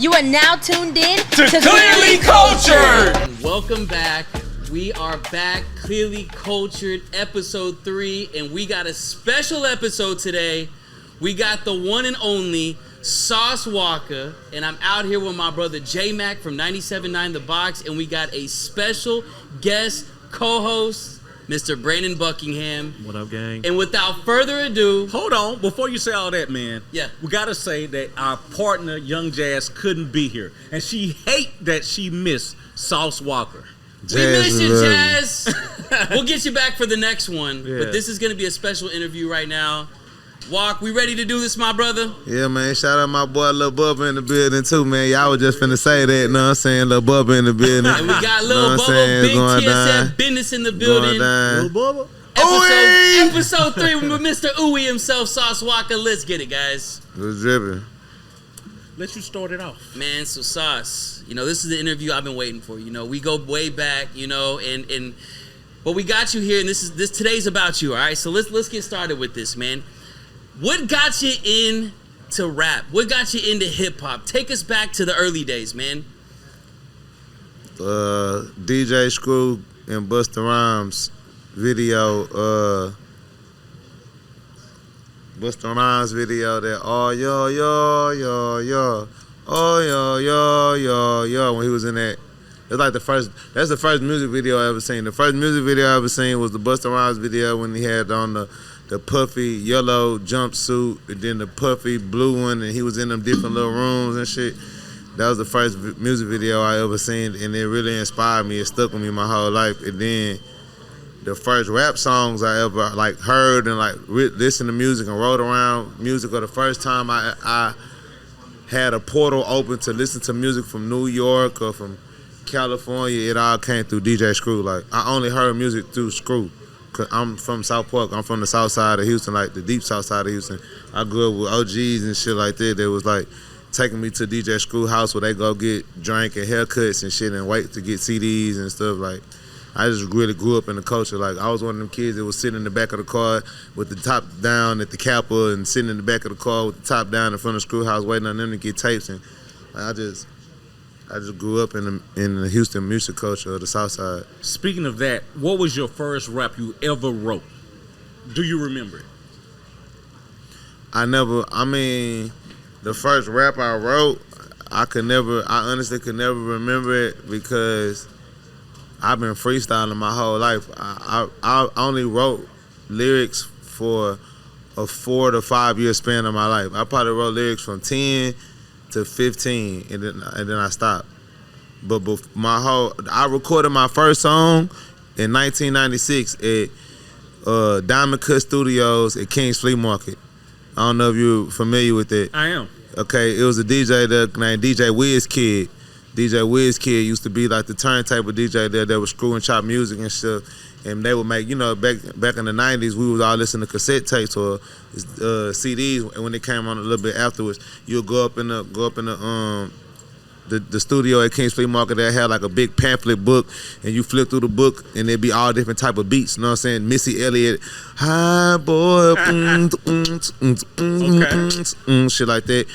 You are now tuned in to Clearly Cultured. And welcome back. We are back, Clearly Cultured, episode 3, and we got a special episode today. We got the one and only Sauce Walka, and I'm out here with my brother J-Mac from 97.9 The Box, and we got a special guest co-host, Mr. Brandon Buckingham. What up, gang? And without further ado... Hold on. Before you say all that, man. Yeah. We got to say that our partner, Young Jazz, couldn't be here. And she hate that she missed Sauce Walka. We miss you, Jazz. We'll get you back for the next one. Yeah. But this is going to be a special interview right now. Walk, we ready to do this, my brother? Yeah, man. Shout out my boy Lil Bubba in the building, too, man. Y'all was just finna say that, you know what I'm saying? Lil Bubba in the building. And we got Lil Bubba, Big TSF Business in the building. Lil Bubba? Episode 3 with Mr. Ooey himself, Sauce Walka. Let's get it, guys. It was dripping. Let you start it off. Man, so Sauce, you know, this is the interview I've been waiting for. You know, we go way back, you know, and but we got you here, and this today's about you, all right? So let's get started with this, man. What got you into rap? What got you into hip hop? Take us back to the early days, man. DJ Screw and Busta Rhymes video, Busta Rhymes video that oh yo yo yo yo oh yo yo yo yo when he was in that. It's like that's the first music video I ever seen. The first music video I ever seen was the Busta Rhymes video when he had on the puffy yellow jumpsuit and then the puffy blue one, and he was in them different little rooms and shit. That was the first music video I ever seen, and it really inspired me. It stuck with me my whole life. And then the first rap songs I ever like heard and like listened to music and wrote around music, or the first time I had a portal open to listen to music from New York or from California, it all came through DJ Screw. Like I only heard music through Screw. Cause I'm from South Park. I'm from the south side of Houston, like the deep south side of Houston. I grew up with OGs and shit like that. They was like taking me to DJ Screw house where they go get drink and haircuts and shit and wait to get CDs and stuff. Like I just really grew up in the culture. Like I was one of them kids that was sitting in the back of the car with the top down at the Kappa and sitting in the back of the car with the top down in front of the Screw house waiting on them to get tapes. And I just grew up in the Houston music culture of the South Side. Speaking of that, what was your first rap you ever wrote? Do you remember it? The first rap I wrote, I honestly could never remember it because I've been freestyling my whole life. I only wrote lyrics for a 4 to 5 year span of my life. I probably wrote lyrics from 10 to 15, and then I stopped. But I recorded my first song in 1996 at Diamond Cut Studios at King's Flea Market. I don't know if you're familiar with it. I am. Okay, it was a DJ there named DJ WizKid. DJ WizKid used to be like the turntable DJ there that was screw and chop music and stuff. And they would make, you know, back in the 90s, we would all listen to cassette tapes or CDs. And when they came on a little bit afterwards, you'll go up in the studio at King's Flea Market. They had like a big pamphlet book, and you flip through the book, and there'd be all different type of beats. You know what I'm saying? Missy Elliott, hi boy, shit like that.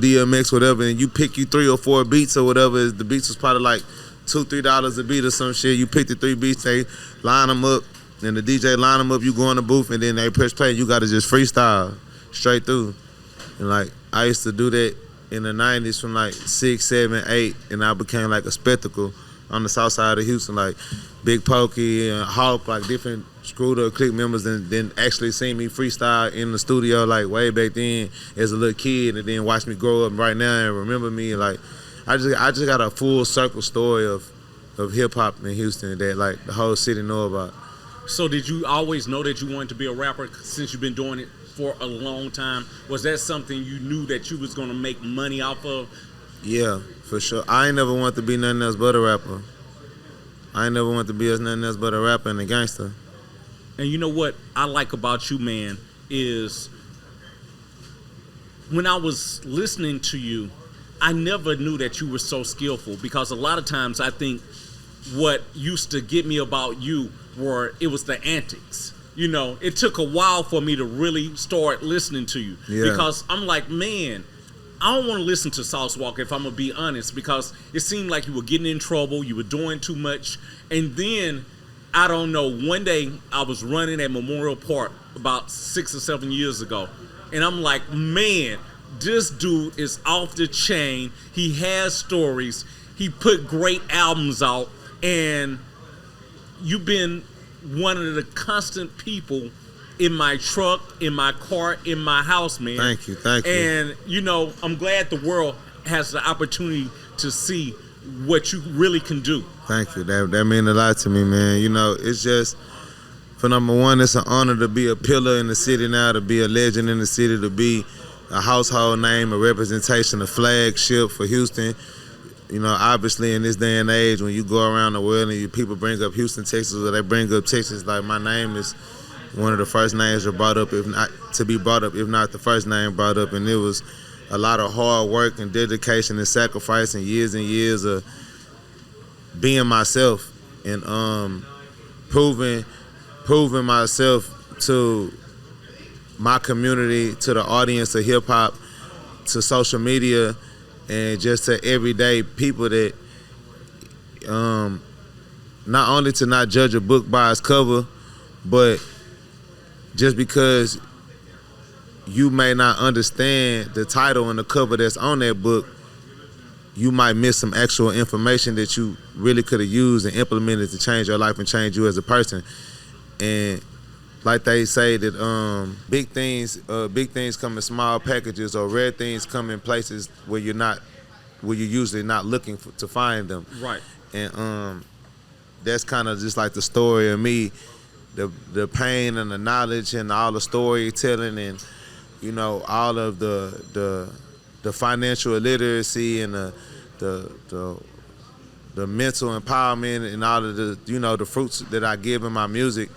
DMX, whatever. And you pick 3 or 4 beats or whatever. The beats was probably like $2-3 a beat or some shit. You pick the 3 beats, they line them up, and the DJ line them up, you go in the booth, and then they press play, and you gotta just freestyle straight through. And like, I used to do that in the 90s from like 6, 7, 8, and I became like a spectacle on the south side of Houston, like Big Pokey and Hawk, like different Screwed Up Clique members, and then actually seen me freestyle in the studio like way back then as a little kid, and then watch me grow up right now and remember me. Like I just got a full circle story of hip hop in Houston that like the whole city know about. So did you always know that you wanted to be a rapper since you've been doing it for a long time? Was that something you knew that you was gonna make money off of? Yeah, for sure. I ain't never wanted to be nothing else but a rapper. I ain't never wanted to be nothing else but a rapper and a gangster. And you know what I like about you, man, is when I was listening to you, I never knew that you were so skillful, because a lot of times I think what used to get me about you was the antics. You know, it took a while for me to really start listening to you, because I'm like, man, I don't want to listen to Sauce Walka if I'm going to be honest, because it seemed like you were getting in trouble, you were doing too much. And then, I don't know, one day I was running at Memorial Park about 6 or 7 years ago. And I'm like, man, this dude is off the chain. He has stories. He put great albums out. And you've been one of the constant people in my truck, in my car, in my house, man. Thank you. And, you know, I'm glad the world has the opportunity to see what you really can do. Thank you. That means a lot to me, man. You know, it's just, for number one, it's an honor to be a pillar in the city now, to be a legend in the city, to be a household name, a representation, a flagship for Houston. You know, obviously in this day and age, when you go around the world and people bring up Houston, Texas, or they bring up Texas, like my name is one of the first names are brought up, if not to be brought up, if not the first name brought up. And it was a lot of hard work and dedication and sacrifice and years of being myself and proving myself to my community, to the audience of hip hop, to social media, and just to everyday people that not only to not judge a book by its cover, but just because you may not understand the title and the cover that's on that book, you might miss some actual information that you really could have used and implemented to change your life and change you as a person. And like they say that big things come in small packages, or rare things come in places where you're usually not looking to find them. Right. And that's kind of just like the story of me. The pain and the knowledge and all the storytelling and, you know, all of the financial illiteracy and the mental empowerment and all of the, you know, the fruits that I give in my music.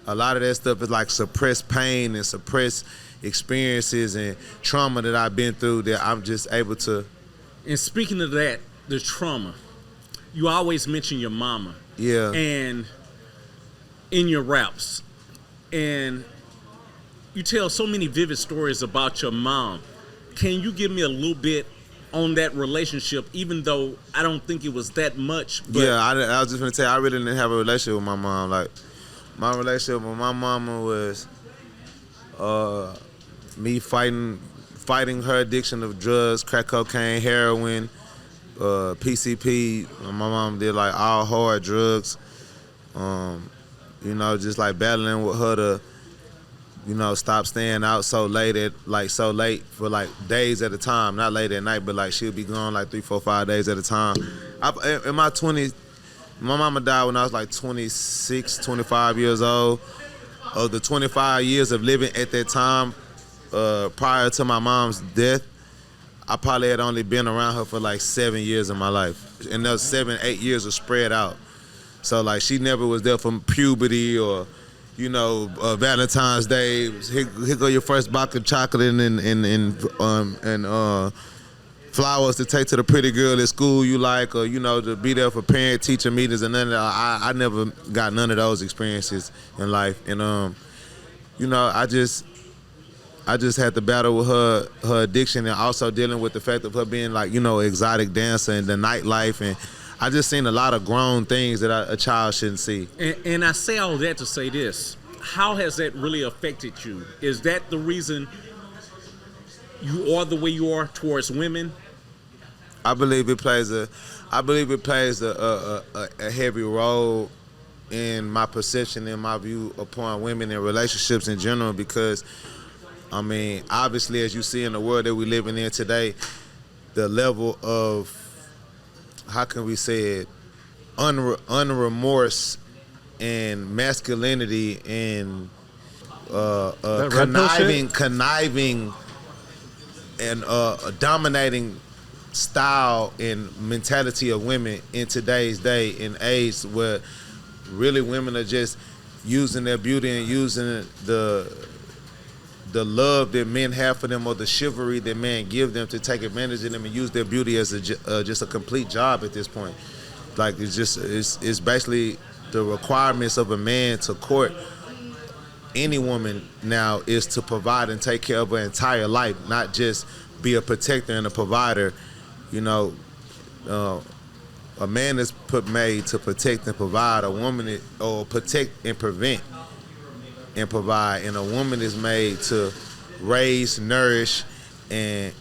A lot of that stuff is like suppressed pain and suppressed experiences and trauma that I've been through that I'm just able to. And speaking of that, the trauma, you always mention your mama. Yeah. And in your raps, and you tell so many vivid stories about your mom. Can you give me a little bit on that relationship, even though I don't think it was that much? But yeah, I was just gonna tell you, I really didn't have a relationship with my mom. Like, my relationship with my mama was me fighting her addiction of drugs, crack cocaine, heroin, PCP. My mom did like all hard drugs. You know, just like battling with her to, you know, stop staying out so late for like days at a time. Not late at night, but like she'll be gone like 3, 4, 5 days at a time. In my 20s, my mama died when I was like 26, 25 years old. Of the 25 years of living at that time, prior to my mom's death, I probably had only been around her for like 7 years of my life. And those 7, 8 years were spread out. So like she never was there from puberty or, you know, Valentine's Day. Here go your first box of chocolate and flowers to take to the pretty girl at school you like, or, you know, to be there for parent-teacher meetings and none of that. I never got none of those experiences in life. And you know, I just had to battle with her addiction, and also dealing with the fact of her being like, you know, exotic dancer and the nightlife, and I just seen a lot of grown things that a child shouldn't see. And I say all that to say this: how has that really affected you? Is that the reason you are the way you are towards women? I believe it plays a heavy role in my perception and my view upon women and relationships in general, because, I mean, obviously, as you see in the world that we're living in today, the level of, how can we say it, unremorse and masculinity and conniving and dominating style and mentality of women in today's day and age, where really women are just using their beauty and using the love that men have for them, or the chivalry that men give them, to take advantage of them and use their beauty as just a complete job at this point. Like, it's basically the requirements of a man to court any woman now is to provide and take care of her entire life, not just be a protector and a provider. You know, a man is made to protect and provide. A woman or protect and prevent and provide, and a woman is made to raise, nourish, and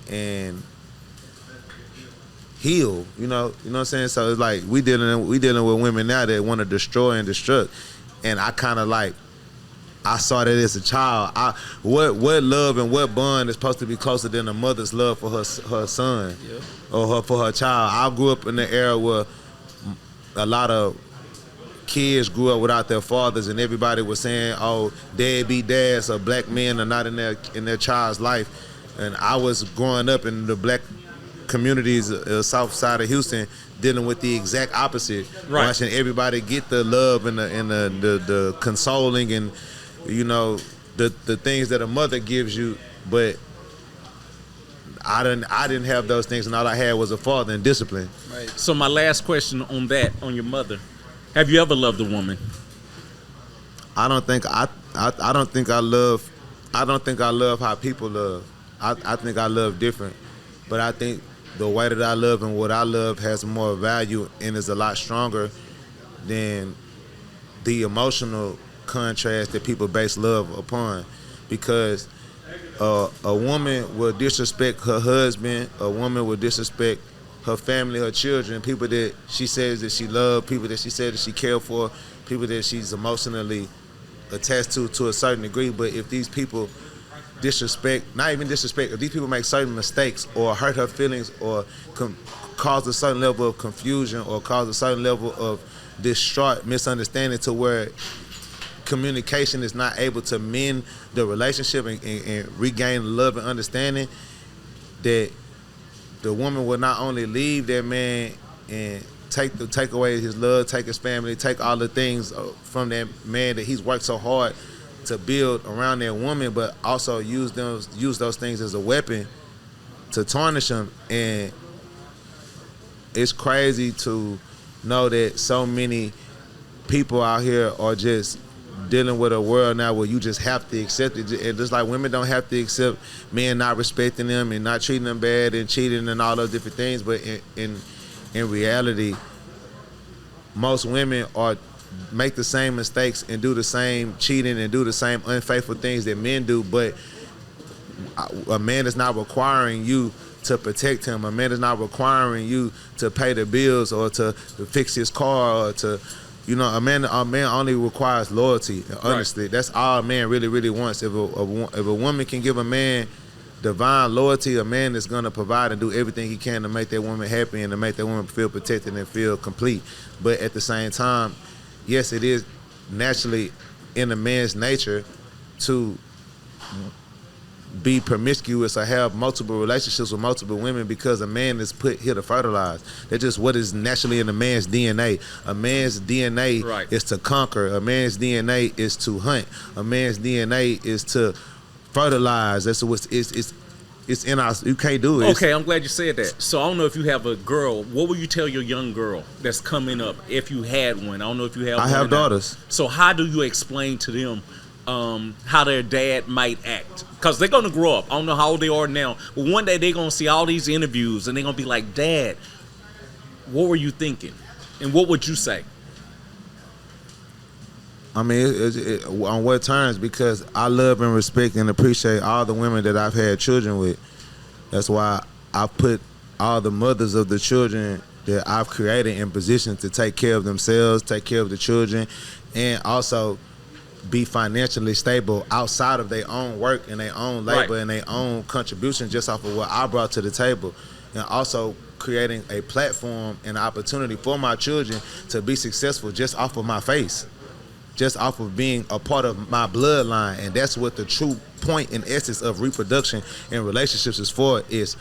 heal. You know what I'm saying? So it's like we dealing with women now that want to destroy and destruct, and I kind of like. I saw that as a child. What love and what bond is supposed to be closer than a mother's love for her son or for her child? I grew up in the era where a lot of kids grew up without their fathers, and everybody was saying, "Oh, deadbeat dads or black men are not in their child's life." And I was growing up in the black communities, south side of Houston, dealing with the exact opposite, watching everybody get the love and the consoling and the things that a mother gives you, but I didn't have those things, and all I had was a father and discipline. Right. So my last question on your mother: have you ever loved a woman? I don't think I love how people love. I think I love different, but I think the way that I love and what I love has more value and is a lot stronger than the emotional contrast that people base love upon, because a woman will disrespect her husband, a woman will disrespect her family, her children, people that she says that she loves, people that she says that she cares for, people that she's emotionally attached to a certain degree. But if these people if these people make certain mistakes or hurt her feelings or cause a certain level of confusion or cause a certain level of distraught misunderstanding to where communication is not able to mend the relationship and regain love and understanding, that the woman will not only leave that man and take away his love, take his family, take all the things from that man that he's worked so hard to build around that woman, but also use those things as a weapon to tarnish him. And it's crazy to know that so many people out here are just dealing with a world now where you just have to accept it. And just like women don't have to accept men not respecting them and not treating them bad and cheating and all those different things, but in reality, most women make the same mistakes and do the same cheating and do the same unfaithful things that men do. But a man is not requiring you to protect him. A man is not requiring you to pay the bills or to fix his car or to, a man only requires loyalty. Honestly, that's all a man really, really wants. If a woman can give a man divine loyalty, a man is gonna provide and do everything he can to make that woman happy and to make that woman feel protected and feel complete. But at the same time, yes, it is naturally in a man's nature to be promiscuous or have multiple relationships with multiple women, because a man is put here to fertilize. That's just what is naturally in a man's DNA. A man's DNA is to conquer. A man's DNA is to hunt. A man's DNA is to fertilize. That's what it's in us. You can't do it. Okay, I'm glad you said that. So I don't know if you have a girl. What would you tell your young girl that's coming up if you had one? I don't know if you have one. I have daughters. So how do you explain to them how their dad might act? Because they're going to grow up. I don't know how old they are now, but one day they're going to see all these interviews and they're going to be like, Dad, what were you thinking? And what would you say? I mean, on what terms? Because I love and respect and appreciate all the women that I've had children with. That's why I put all the mothers of the children that I've created in position to take care of themselves, take care of the children, and also be financially stable outside of their own work and their own labor and their own contribution just off of what I brought to the table. And also creating a platform and opportunity for my children to be successful just off of my face, just off of being a part of my bloodline. And that's what the true point and essence of reproduction and relationships is for, is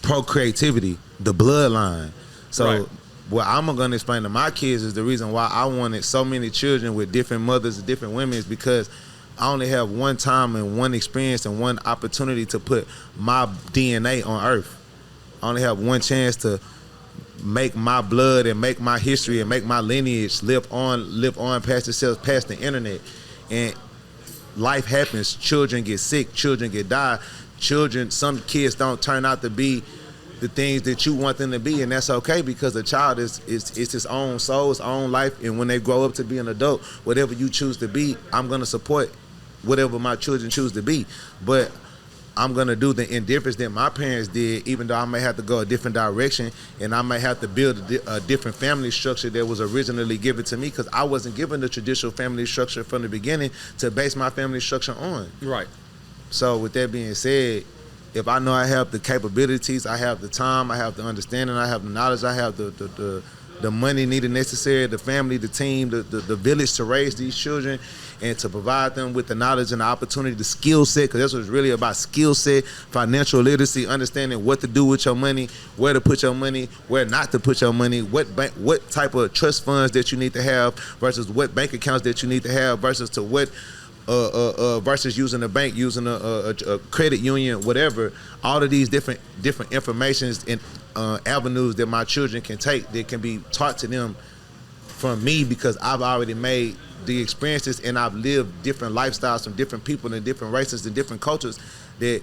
procreativity, the bloodline. So what I'm going to explain to my kids is the reason why I wanted so many children with different mothers and different women is because I only have one time and one experience and one opportunity to put my DNA on earth. I only have one chance to make my blood and make my history and make my lineage live on past itself, past the internet. And life happens. Children get sick. Children get die. some kids don't turn out to be the things that you want them to be, and that's okay, because a child is his own soul, his own life, and when they grow up to be an adult, whatever you choose to be, I'm gonna support whatever my children choose to be. But I'm gonna do the indifference that my parents did, even though I may have to go a different direction, and I may have to build a different family structure that was originally given to me, because I wasn't given the traditional family structure from the beginning to base my family structure on. Right. So with that being said, if I know I have the capabilities, I have the time, I have the understanding, I have the knowledge, I have the money needed necessary, the family, the team, the village to raise these children and to provide them with the knowledge and the opportunity, the skill set, because that's what it's really about, skill set, financial literacy, understanding what to do with your money, where to put your money, where not to put your money, what type of trust funds that you need to have versus what bank accounts that you need to have versus to what versus using a bank, using a credit union, whatever. All of these different informations and avenues that my children can take, that can be taught to them from me, because I've already made the experiences and I've lived different lifestyles from different people and different races and different cultures, that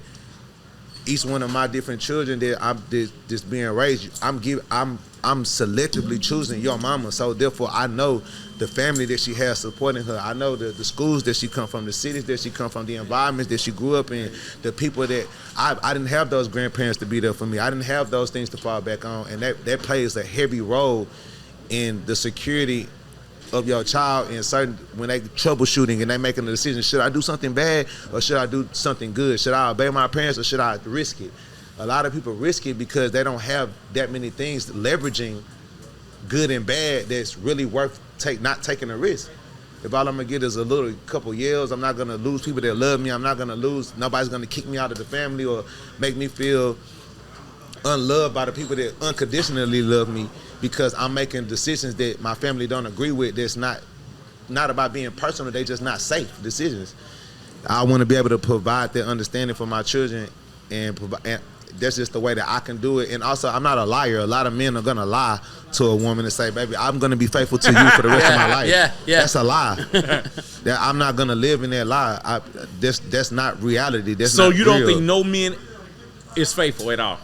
each one of my different children that I'm just being raised, I'm selectively choosing your mama. So therefore I know the family that she has supporting her. I know the schools that she come from, the cities that she come from, the environments that she grew up in, the people that I didn't have those grandparents to be there for me. I didn't have those things to fall back on, and that plays a heavy role in the security of your child in certain, when they troubleshooting and they making a decision, should I do something bad or should I do something good? Should I obey my parents or should I risk it? A lot of people risk it because they don't have that many things leveraging good and bad that's really worth not taking a risk. If all I'm gonna get is a little couple yells, I'm not gonna lose people that love me. I'm not gonna lose, nobody's gonna kick me out of the family or make me feel unloved by the people that unconditionally love me, because I'm making decisions that my family don't agree with. That's not about being personal. They just not safe decisions. I want to be able to provide that understanding for my children, and that's just the way that I can do it. And also, I'm not a liar. A lot of men are gonna lie to a woman and say, "Baby, I'm gonna be faithful to you for the rest of my life." Yeah. That's a lie. That I'm not gonna live in that lie. That's not reality. That's so not you don't real. think no man is faithful at all?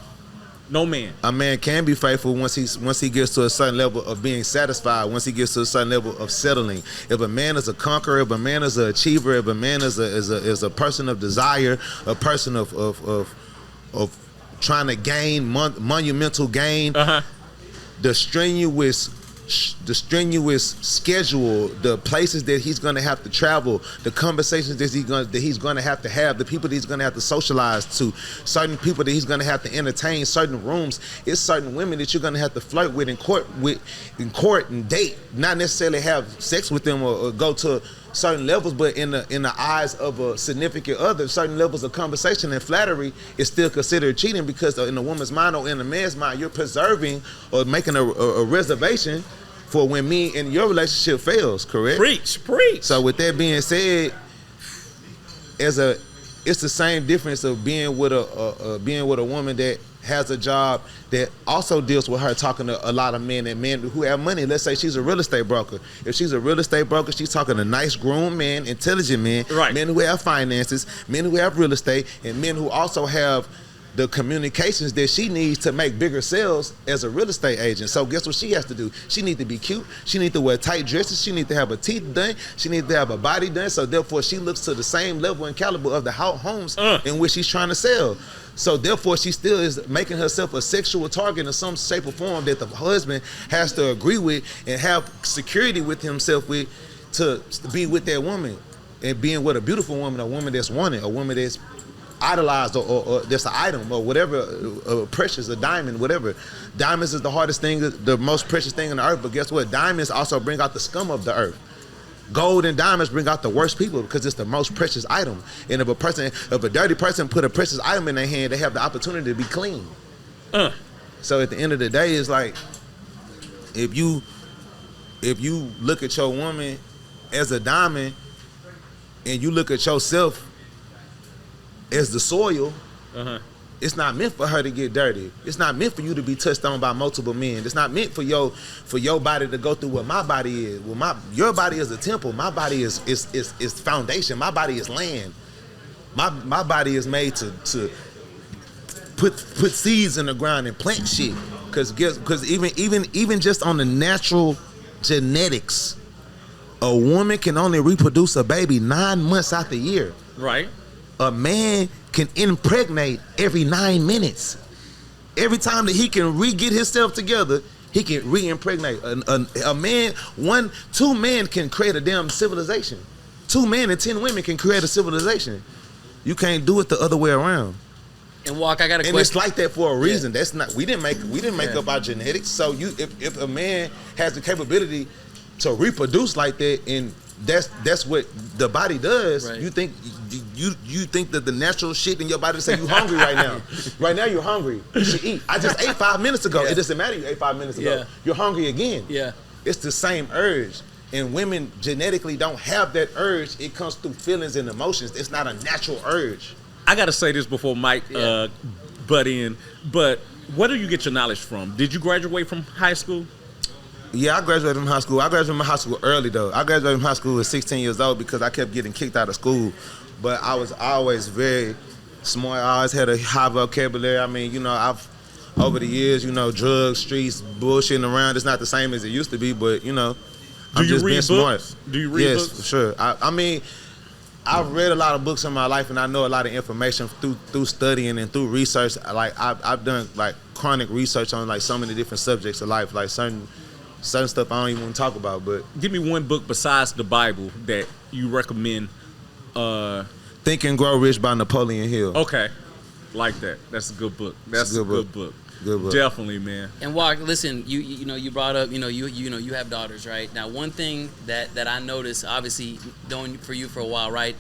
No man. A man can be faithful once he gets to a certain level of being satisfied, once he gets to a certain level of settling. If a man is a conqueror, if a man is an achiever, if a man is a person of desire, a person of trying to gain monumental gain, the strenuous schedule, the places that he's gonna have to travel, the conversations that he's gonna have to have, the people that he's gonna have to socialize to, certain people that he's gonna have to entertain, certain rooms, it's certain women that you're gonna have to flirt with in court and date, not necessarily have sex with them or go to certain levels, but in the eyes of a significant other, certain levels of conversation and flattery is still considered cheating, because in a woman's mind or in a man's mind, you're preserving or making a reservation for when me and your relationship fails, correct? Preach. So with that being said, it's the same difference of being with a woman that has a job that also deals with her talking to a lot of men, and men who have money. Let's say she's a real estate broker. If she's a real estate broker, she's talking to nice, groomed men, intelligent men, right, men who have finances, men who have real estate, and men who also have the communications that she needs to make bigger sales as a real estate agent. So guess what she has to do? She needs to be cute. She needs to wear tight dresses. She needs to have her teeth done. She needs to have her body done. So therefore, she looks to the same level and caliber of the homes in which she's trying to sell. So therefore, she still is making herself a sexual target in some shape or form that the husband has to agree with and have security with himself with, to be with that woman, and being with a beautiful woman, a woman that's wanted, a woman that's idolized, or that's an item or whatever, precious, a diamond, whatever. Diamonds is the hardest thing, the most precious thing on the earth, but guess what? Diamonds also bring out the scum of the earth. Gold and diamonds bring out the worst people because it's the most precious item. And if a dirty person put a precious item in their hand, they have the opportunity to be clean. So at the end of the day, it's like, if you look at your woman as a diamond and you look at yourself as the soil, it's not meant for her to get dirty. It's not meant for you to be touched on by multiple men. It's not meant for your body to go through what my body is. Well, your body is a temple. My body is foundation. My body is land. My body is made to put seeds in the ground and plant shit. Because even just on the natural genetics, a woman can only reproduce a baby 9 months out the year. Right. A man can impregnate every 9 minutes. Every time that he can re-get himself together, he can re-impregnate. A man, 2 men can create a damn civilization. 2 men and 10 women can create a civilization. You can't do it the other way around. And Walk, I got a question. And it's like that for a reason. That's not. We didn't make up our genetics. So if a man has the capability to reproduce like that, and that's what the body does. Right. You think that the natural shit in your body say you hungry right now. Right now you're hungry. You should eat. I just ate 5 minutes ago. Yeah. It doesn't matter you ate 5 minutes ago. Yeah. You're hungry again. Yeah. It's the same urge. And women genetically don't have that urge. It comes through feelings and emotions. It's not a natural urge. I gotta say this before Mike butt in, but where do you get your knowledge from? Did you graduate from high school? Yeah, I graduated from high school. I graduated from high school early though. I graduated from high school at 16 years old because I kept getting kicked out of school. But I was always very smart. I always had a high vocabulary. I mean, I've over the years, drugs, streets, bullshitting around. It's not the same as it used to be, but I'm just being smart. Do you read books? Yes, for sure. I mean, I've read a lot of books in my life, and I know a lot of information through studying and through research. Like I've done like chronic research on like so many different subjects of life, like certain stuff I don't even want to talk about. But give me one book besides the Bible that you recommend. Think and Grow Rich by Napoleon Hill. Okay, like that. That's a good book. That's a good book. Good book. Definitely, man. And Walk, listen, you brought up, you have daughters, right? Now, one thing that I noticed, obviously, knowing for you for a while, right?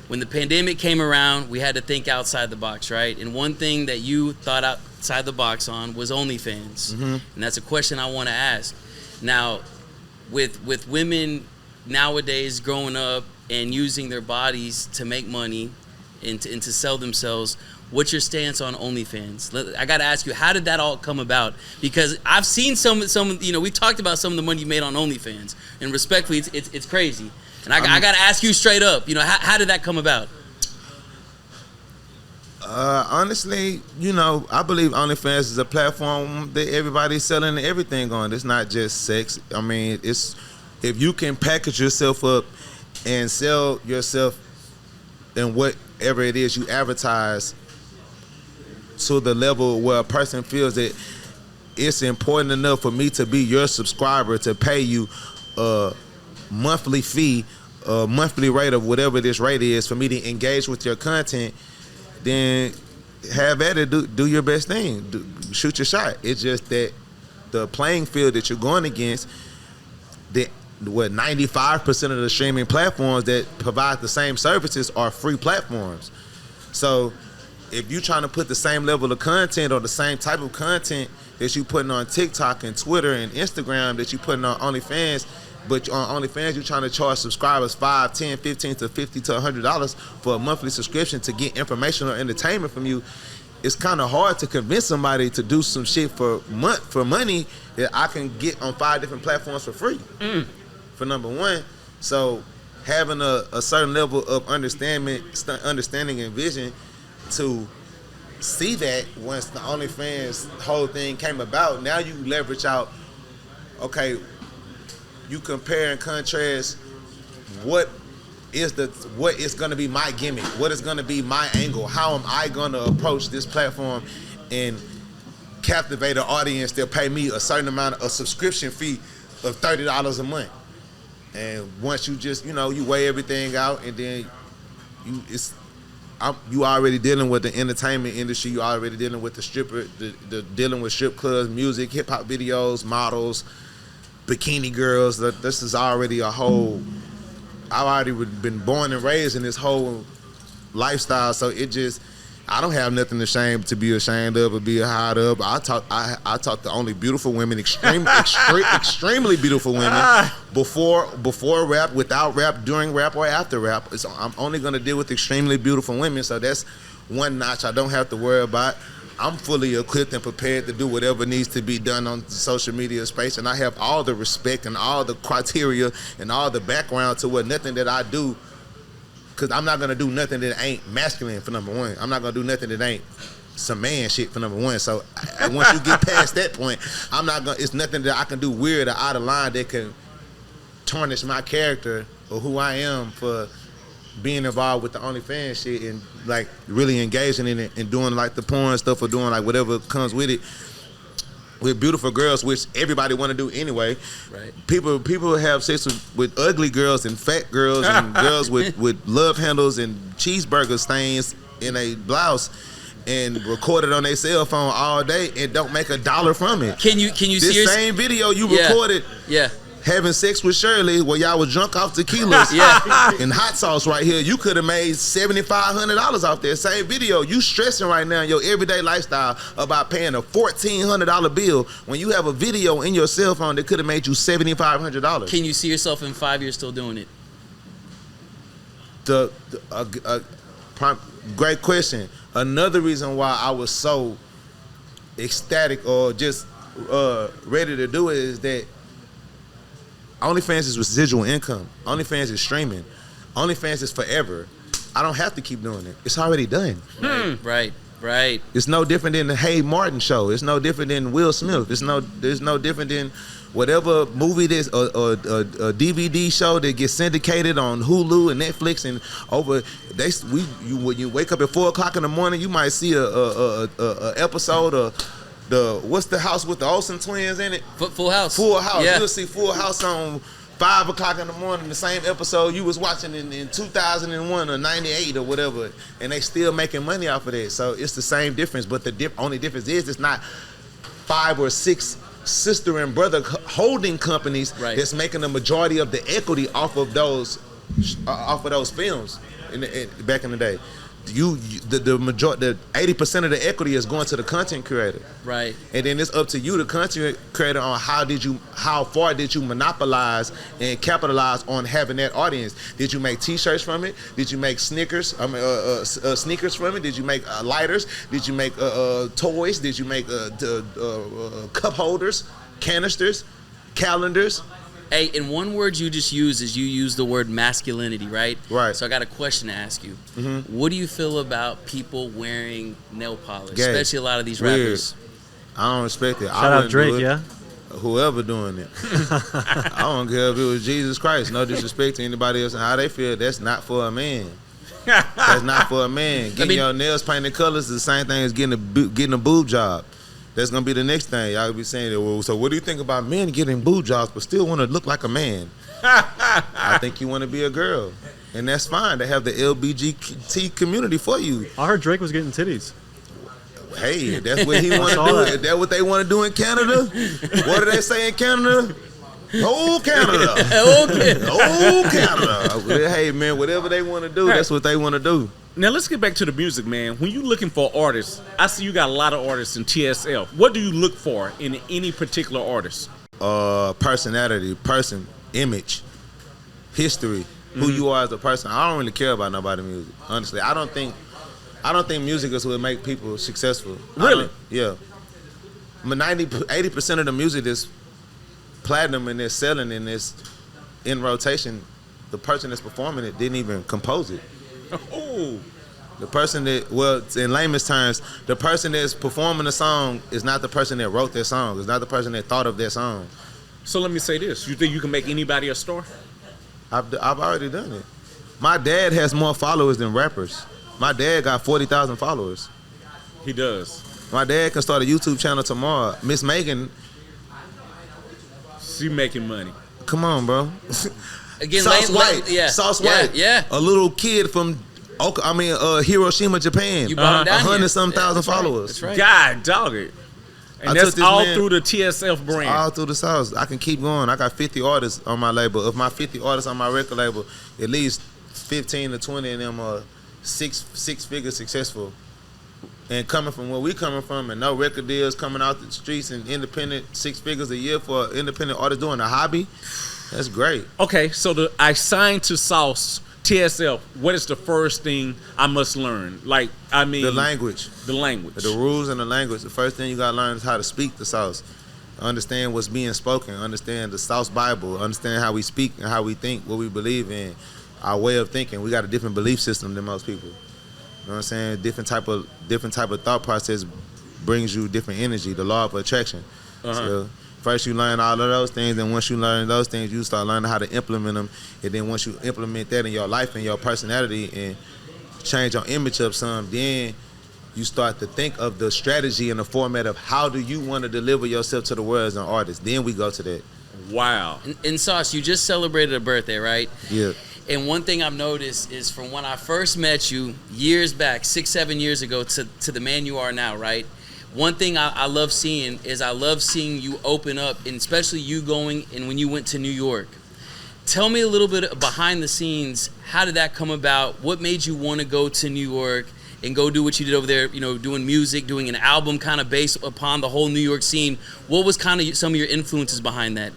When the pandemic came around, we had to think outside the box, right? And one thing that you thought outside the box on was OnlyFans. Mm-hmm. And that's a question I want to ask. Now, with women nowadays growing up and using their bodies to make money and to sell themselves, what's your stance on OnlyFans? I got to ask you, how did that all come about? Because I've seen some we talked about some of the money you made on OnlyFans, and respectfully, it's crazy. And I got to ask you straight up, how did that come about? Honestly, I believe OnlyFans is a platform that everybody's selling everything on. It's not just sex. I mean, it's if you can package yourself up and sell yourself in whatever it is you advertise to the level where a person feels that it's important enough for me to be your subscriber to pay you a monthly fee, a monthly rate of whatever this rate is for me to engage with your content, then have at it, do your best thing, shoot your shot. It's just that the playing field that you're going against, that 95% of the streaming platforms that provide the same services are free platforms. So if you're trying to put the same level of content or the same type of content that you putting on TikTok and Twitter and Instagram that you putting on OnlyFans, but on OnlyFans you're trying to charge subscribers $5, $10, $15 to $50 to $100 for a monthly subscription to get information or entertainment from you, it's kind of hard to convince somebody to do some shit for money that I can get on 5 different platforms for free. For number one. So having a certain level of understanding and vision to see that once the OnlyFans whole thing came about, now you leverage out, okay, you compare and contrast what is going to be my gimmick, what is going to be my angle, how am I going to approach this platform and captivate an audience that pay me a certain amount, a subscription fee of $30 a month. And once you just, you weigh everything out, and then you already dealing with the entertainment industry, you already dealing with the stripper, dealing with strip clubs, music, hip hop videos, models, bikini girls. This is already a whole. I've already been born and raised in this whole lifestyle, so I don't have nothing to be ashamed of or be hide of. I talk to only beautiful women, extremely beautiful women, before rap, without rap, during rap, or after rap. I'm only gonna deal with extremely beautiful women, so that's one notch I don't have to worry about. I'm fully equipped and prepared to do whatever needs to be done on the social media space, and I have all the respect and all the criteria and all the background to what nothing that I do. Because I'm not going to do nothing that ain't masculine, for number one. I'm not going to do nothing that ain't some man shit for number one. So once you get past that point, I'm not gonna. It's nothing that I can do weird or out of line that can tarnish my character or who I am for being involved with the OnlyFans shit and like really engaging in it and doing like the porn stuff or doing like whatever comes with it with beautiful girls, which everybody want to do anyway. Right. People have sex with ugly girls and fat girls and girls with love handles and cheeseburger stains in a blouse and record it on their cell phone all day and don't make $1 from it. Can you see this same video you recorded? Yeah. Having sex with Shirley while y'all was drunk off tequilas and hot sauce right here, you could have made $7,500 off that same video. You stressing right now in your everyday lifestyle about paying a $1,400 bill when you have a video in your cell phone that could have made you $7,500. Can you see yourself in 5 years still doing it? Great question. Another reason why I was so ecstatic or just ready to do it is that OnlyFans is residual income. OnlyFans is streaming. OnlyFans is forever. I don't have to keep doing it. It's already done. Right. It's no different than the Hey Martin show. It's no different than Will Smith. There's no different than whatever movie this a DVD show that gets syndicated on Hulu and Netflix and over. When you wake up at 4:00 in the morning, you might see a episode of what's the house with the Olsen twins in it? Full House. Full House. Yeah. You'll see Full House on 5:00 in the morning, the same episode you was watching in 2001 or 98 or whatever, and they still making money off of that. So it's the same difference, but the only difference is it's not 5 or 6 sister and brother holding companies that's making the majority of the equity off of those films back in the day. The majority, the 80% of the equity is going to the content creator, right? And then it's up to you, the content creator, on how far did you monopolize and capitalize on having that audience? Did you make T-shirts from it? Did you make sneakers from it? Did you make lighters? Did you make toys? Did you make cup holders, canisters, calendars? Hey, in one word you just used is you use the word masculinity, right? Right. So I got a question to ask you. Mm-hmm. What do you feel about people wearing nail polish, Gay. especially a lot of these Weird. rappers? I don't respect it. Shout out Drake, yeah. Whoever doing it. I don't care if it was Jesus Christ. No disrespect to anybody else and how they feel. That's not for a man. That's not for a man. Getting your nails painted colors is the same thing as getting a boob job. That's gonna be the next thing. Y'all be saying that. Well, so what do you think about men getting boob jobs but still want to look like a man? I think you want to be a girl, and that's fine. They have the LGBT community for you. I heard Drake was getting titties. Hey, that's what he want to do. Is that what they want to do in Canada? What do they say in Canada? Oh, Canada. Oh, Canada. Hey, man, whatever they want to do, that's what they want to do. Now let's get back to the music, man. When you looking for artists, I see you got a lot of artists in TSL. What do you look for in any particular artist? Personality, image, history, who you are as a person. I don't really care about nobody's music. Honestly, I don't think music is what make people successful. Really? Yeah. 80% of the music that's platinum and that's selling and that's in rotation, the person that's performing it didn't even compose it. Oh. The person that, well, in layman's terms, the person that's performing the song is not the person that wrote that song. It's not the person that thought of that song. So let me say this. You think you can make anybody a star? I've already done it. My dad has more followers than rappers. My dad got 40,000 followers. He does. My dad can start a YouTube channel tomorrow. Miss Megan. She making money. Come on, bro. Again, Sauce White. Yeah. Sauce White. Yeah. A little kid from Hiroshima, Japan. You brought him down 100-some thousand right. followers. That's right. God dog it. And that's all through the TSF brand. All through the South. I can keep going. I got 50 artists on my label. Of my 50 artists on my record label, at least 15 to 20 of them are six-figure successful. And coming from where we coming from, and no record deals coming out the streets, and independent 6 figures a year for an independent artist doing a hobby, that's great. Okay, so I signed to Sauce TSL. What is the first thing I must learn? The language. The language. The rules and the language. The first thing you gotta learn is how to speak the Sauce. Understand what's being spoken. Understand the Sauce Bible. Understand how we speak and how we think, what we believe in, our way of thinking. We got a different belief system than most people. know what I'm saying? Different type of thought process brings you different energy, the law of attraction. So first you learn all of those things, and once you learn those things, you start learning how to implement them. And then once you implement that in your life and your personality and change your image up some, then you start to think of the strategy and the format of how do you want to deliver yourself to the world as an artist. Then we go to that. Wow. And Sauce, you just celebrated a birthday, right? Yeah. And one thing I've noticed is from when I first met you years back, 6-7 years ago, to the man you are now, right? One thing I love seeing is I love seeing you open up, and especially you going and when you went to New York. Tell me a little bit behind the scenes. How did that come about? What made you want to go to New York and go do what you did over there, you know, doing music, doing an album kind of based upon the whole New York scene? What was kind of some of your influences behind that?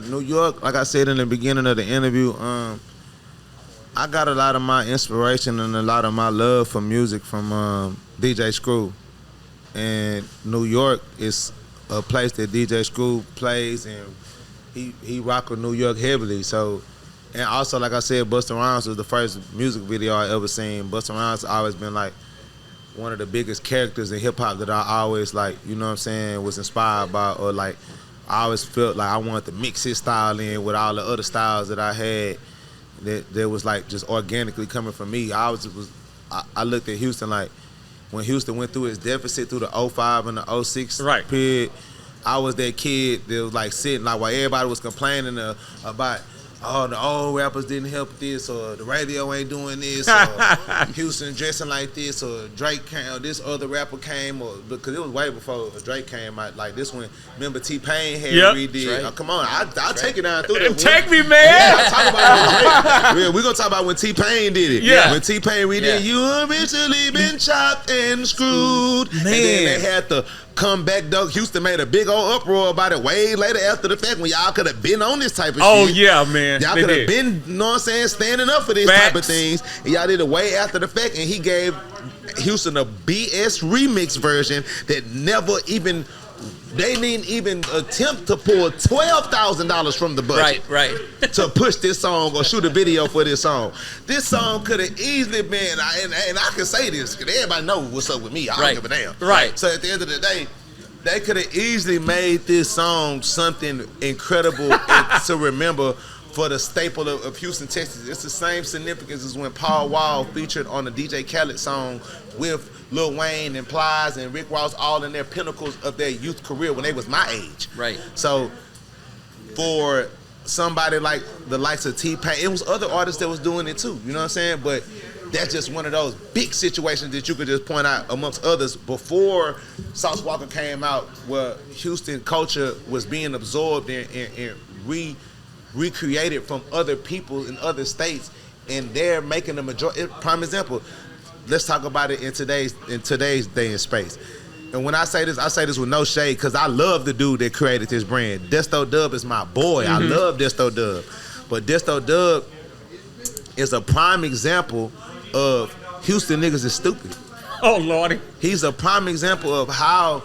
New York, like I said in the beginning of the interview, I got a lot of my inspiration and a lot of my love for music from DJ Screw. And New York is a place that DJ Screw plays, and he rock with New York heavily. So, and also, like I said, Busta Rhymes was the first music video I ever seen. Busta Rhymes always been like one of the biggest characters in hip hop that I always like, you know what I'm saying, was inspired by, or like I always felt like I wanted to mix his style in with all the other styles that I had that was like just organically coming from me. I looked at Houston like when Houston went through its deficit through the 05 and the 06 period, I was that kid that was like sitting like while everybody was complaining about the old rappers didn't help this, or the radio ain't doing this, or Houston dressing like this, or Drake came, or this other rapper came, or because it was way before Drake came out. Like this one, remember T-Pain had redid. Oh, come on, I'll take it down through that. Take me, man. Yeah, I'll talk about it. We're gonna talk about when T-Pain did it. Yeah. When T-Pain redid, you eventually been chopped and screwed. Man. And then they had to come back, though. Houston made a big old uproar about it way later after the fact when y'all could have been on this type of shit. Oh, yeah, man. Y'all could have been, you know what I'm saying, standing up for this type of things. And y'all did it way after the fact, and he gave Houston a BS remix version that never even, they didn't even attempt to pull $12,000 from the budget. Right. To push this song or shoot a video for this song. This song could have easily been, and I can say this, because everybody know what's up with me. I don't give a damn. Right. So at the end of the day, they could have easily made this song something incredible and to remember for the staple of Houston, Texas. It's the same significance as when Paul Wall featured on the DJ Khaled song with Lil Wayne and Plies and Rick Ross, all in their pinnacles of their youth career when they was my age. Right. So for somebody like the likes of T-Pain, it was other artists that was doing it too, you know what I'm saying? But that's just one of those big situations that you could just point out amongst others before Sauce Walka came out, where Houston culture was being absorbed and recreated from other people in other states, and they're making the majority. Prime example, let's talk about it in today's day and space. And when I say this with no shade, because I love the dude that created this brand. Desto Dub is my boy. I love Desto Dub. But Desto Dub is a prime example of Houston niggas is stupid. Oh, Lordy. He's a prime example of how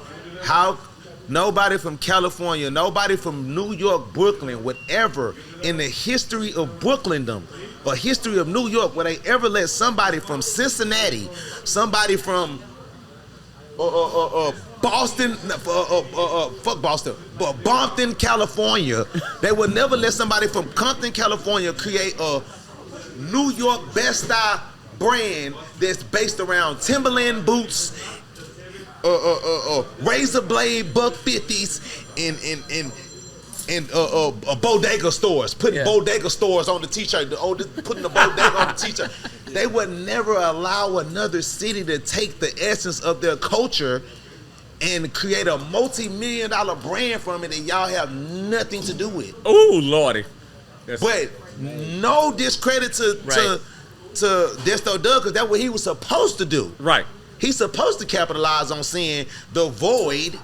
nobody from California, nobody from New York, Brooklyn, whatever, in the history of Brooklyndom or history of New York, would they ever let somebody from Cincinnati, somebody from Boston, fuck Boston, but Bompton, California, they would never let somebody from Compton, California create a New York best style brand that's based around Timberland boots, razor blade buck 50s, and bodega stores, putting bodega stores on the t-shirt, putting the bodega on the t-shirt. They would never allow another city to take the essence of their culture and create a multi-million-dollar brand from it that y'all have nothing to do with. Oh, Lordy. But no discredit to Desto Dub, because that's what he was supposed to do. Right. He's supposed to capitalize on seeing the void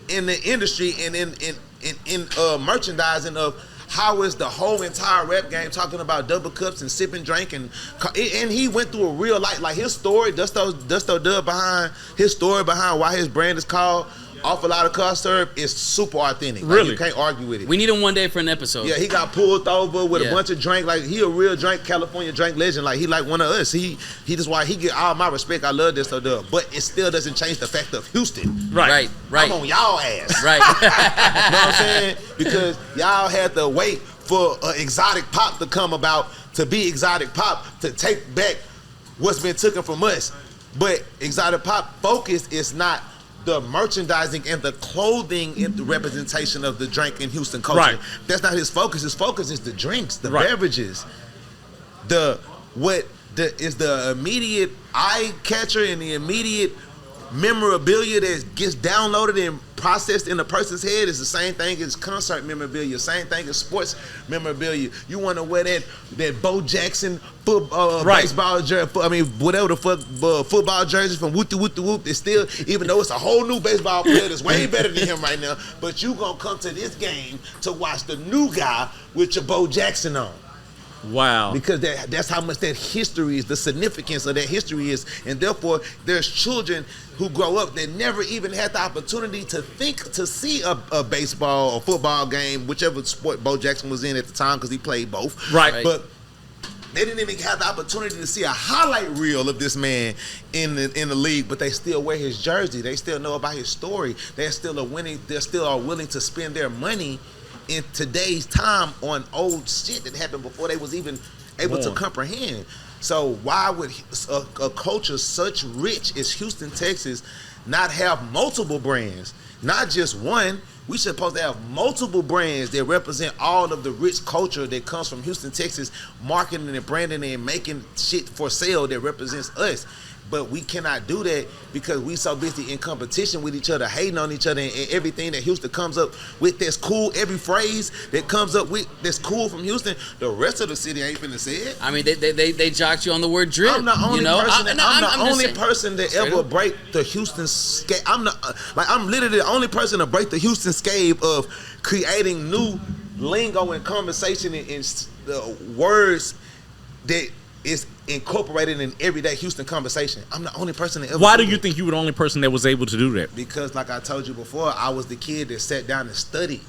in the industry and in merchandising of how is the whole entire rap game talking about double cups and sipping drink, and he went through a real life, like his story, Desto Dub behind his story behind why his brand is called off a lot of car syrup is super authentic. Like, Really? you can't argue with it. We need him one day for an episode. Yeah, he got pulled over with Yeah. a bunch of drink. Like, he a real drink, California drink legend. Like, he like one of us. He just why he get all my respect. I love this stuff, but it still doesn't change the fact of Houston. Right. I'm on y'all ass. Right. You know what I'm saying? Because y'all had to wait for exotic pop to come about, to be exotic pop, to take back what's been taken from us. But exotic pop focus is not the merchandising and the clothing and the representation of the drink in Houston culture. Right. That's not his focus. His focus is the drinks, the beverages, the immediate eye catcher and the immediate memorabilia that gets downloaded and processed in a person's head is the same thing as concert memorabilia, same thing as sports memorabilia. You want to wear that Bo Jackson baseball jersey, whatever the fuck football jersey from Whoop the Whoop. It's still, even though it's a whole new baseball player that's way better than him right now, but you gonna come to this game to watch the new guy with your Bo Jackson on. Wow. Because that's how much that history is, the significance of that history is. And therefore, there's children who grow up that never even had the opportunity to see a baseball or football game, whichever sport Bo Jackson was in at the time, because he played both. Right. But they didn't even have the opportunity to see a highlight reel of this man in the league, but they still wear his jersey. They still know about his story. They still are willing to spend their money in today's time on old shit that happened before they was even able to comprehend. So why would a culture such rich as Houston, Texas, not have multiple brands? Not just one. We supposed to have multiple brands that represent all of the rich culture that comes from Houston, Texas, marketing and branding and making shit for sale that represents us. But we cannot do that because we so busy in competition with each other, hating on each other, and everything that Houston comes up with that's cool, every phrase that comes up with that's cool from Houston, the rest of the city ain't finna say it. I mean, they jocked you on the word drip. I'm the only person. I'm the only saying. person that ever break the Houston scale. I'm literally the only person to break the Houston scale of creating new lingo and conversation and words that is incorporated in everyday Houston conversation. I'm the only person that ever. Why do you think you were the only person that was able to do that? Because, like I told you before, I was the kid that sat down and studied.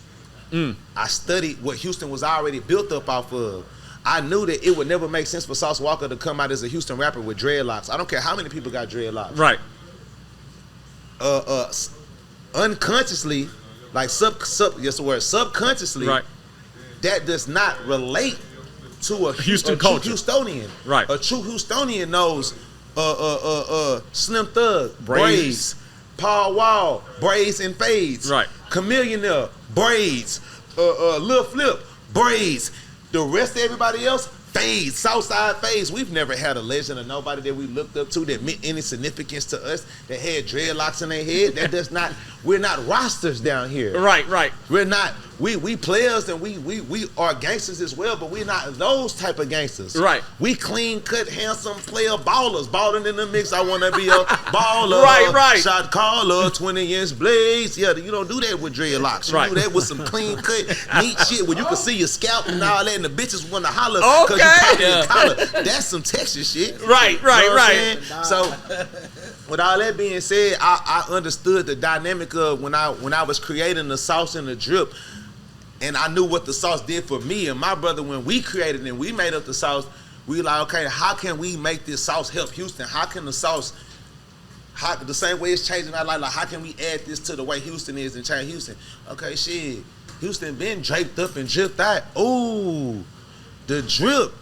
I studied what Houston was already built up off of. I knew that it would never make sense for Sauce Walka to come out as a Houston rapper with dreadlocks. I don't care how many people got dreadlocks. Right. Unconsciously, like subconsciously, Right. that does not relate to a Houston a culture. True Houstonian. Right. A true Houstonian knows Slim Thug, Braids. braids, Paul Wall, braids and fades. Right. Chameleon, braids, Lil Flip, braids. The rest of everybody else, fades, Southside fades. We've never had a legend or nobody that we looked up to that meant any significance to us that had dreadlocks in their head. That does not. We're not rosters down here. Right. We're not. We players and we are gangsters as well, but we're not those type of gangsters. Right. We clean cut, handsome player ballers, balling in the mix. I wanna be a baller. Right. Shot caller, 20-inch blades. Yeah, you don't do that with dreadlocks. You Right. do that with some clean cut, neat shit where you can see your scalp and all that, and the bitches wanna holler Okay. you popping your Yeah. collar. That's some Texas shit. Right. You know what I'm saying? So, with all that being said, I understood the dynamic of when I was creating the sauce and the drip, and I knew what the sauce did for me and my brother. When we created and we made up the sauce, we like, okay, how can we make this sauce help Houston? How can the sauce, the same way it's changing our life, like how can we add this to the way Houston is and change Houston? Okay, shit, Houston been draped up and dripped out. Ooh, the drip.